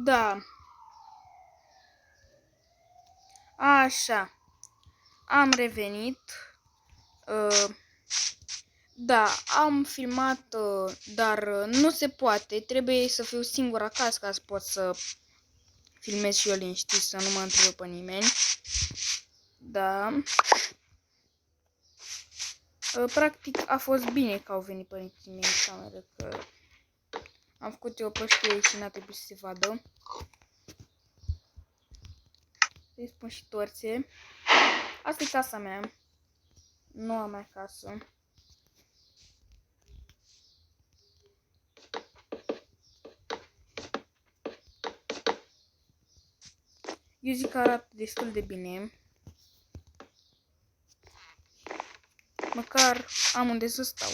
Da. Așa. Am revenit. Da, am filmat, dar nu se poate. Trebuie să fiu singur acasă ca să pot să filmez și eu liniștit, să nu mă întreb pe nimeni. Da. Practic a fost bine că au venit părinții mei în cameră, că am făcut eu prăștie și n-a trebuit să se vadă. Să-i spun și torțe. Asta e casa mea. Noua mea casă. Eu zic că arată destul de bine. Măcar am unde să stau.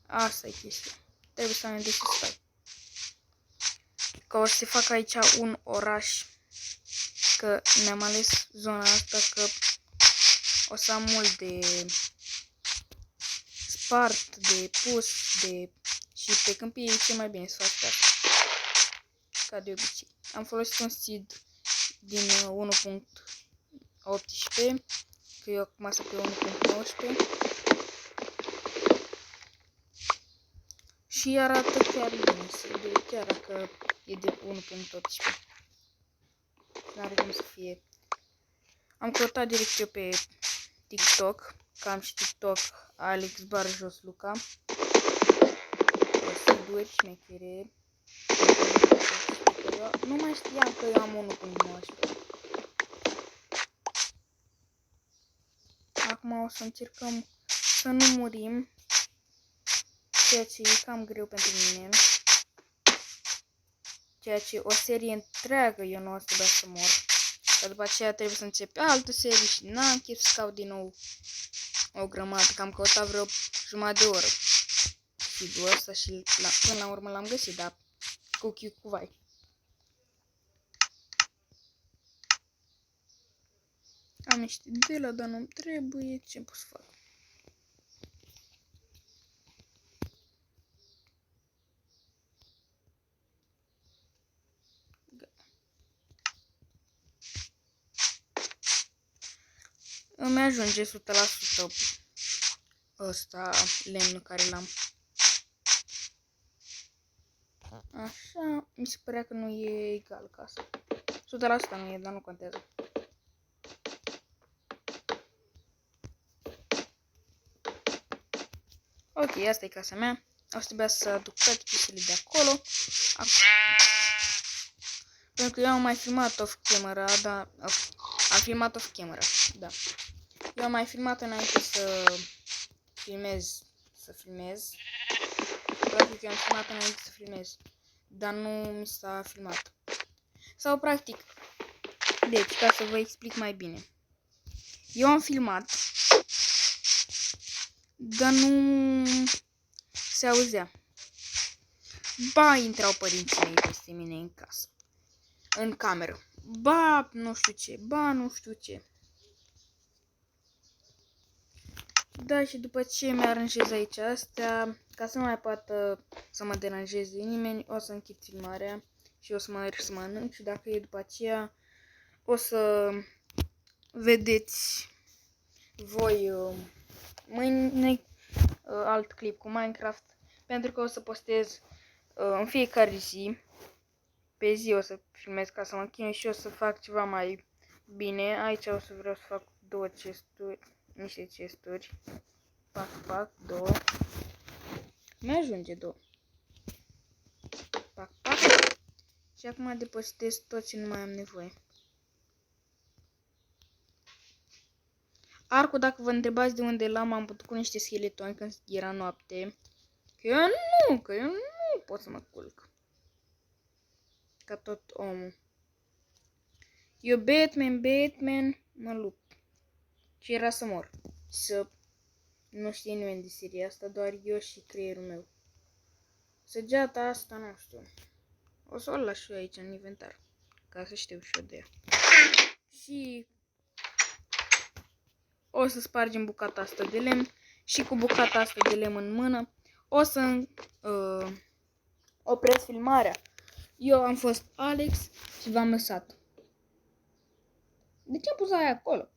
Asta e chestia. Trebuie să am unde să stau. Că o să se facă aici un oraș. Că ne-am ales zona asta că o să am mult de spart, de pus, de... Și pe câmpie e cel mai bine să fac asta. Ca de obicei. Am folosit un seed din 1.18. Că eu acum sunt pe 1.19. Și arată chiar bine. Chiar dacă e de 1.18. N-are cum să fie. Am căutat direct eu pe TikTok. Că am și TikTok Alex Barjos Luca. Siduri șmechere. Nu mai știam că eu am 1.19. Acum o să încercăm să nu murim. Ceea ce e cam greu pentru mine. Ceea ce o serie întreagă eu nu o să trebuia să mor. Că după aceea trebuie să încep altă serie și n-am chef să caut din nou o grămadă. Că am căutat vreo jumătate de oră. Video ăsta și până la urmă l-am găsit, dar cu chiu cu vai. Am niște de la, dar nu-mi trebuie. Ce pot să fac? Îmi ajunge 100% ăsta lemnul care l-am. Așa, mi se părea că nu e egal casa. 100% nu e, dar nu contează. Ok, asta e casa mea. O să trebuia să aduc toate chestiile de acolo. Pentru că eu am mai filmat off camera, da. Am filmat off camera, da. Eu am mai filmat înainte să filmez. Practic eu am filmat înainte să filmez. Dar nu mi s-a filmat. Sau practic. Deci, ca să vă explic mai bine. Eu am filmat. Dar nu se auzea. Ba, intrau părinții mei peste mine în casă. În cameră. Ba, nu știu ce. Ba, nu știu ce. Da, și după ce mi-aranjez aici astea, ca să nu mai poată să mă deranjeze nimeni, o să închid filmarea și o să mă merg să mănânc și dacă e după aceea, o să vedeți voi mâine alt clip cu Minecraft, pentru că o să postez în fiecare zi, pe zi o să filmez ca să mă chinui și o să fac ceva mai bine. Aici o să vreau să fac două chesturi, niște chesturi. Pac, două. Mi-ajunge două. Pac. Și acum depozitez tot ce nu mai am nevoie. Arcul, dacă vă întrebați de unde l-am, am putut cu niște scheletoni când era noapte. Că eu nu pot să mă culc. Ca tot omul. Eu Batman, mă lupt. Și era să mor. Să nu știe nimeni de seria asta, doar eu și creierul meu. Săgeata asta, nu știu. O să o las și eu aici în inventar. Ca să știu și eu de ea. Și o să spargem bucata asta de lemn. Și cu bucata asta de lemn în mână o să opresc filmarea. Eu am fost Alex și v-am lăsat. De ce am pus aia acolo?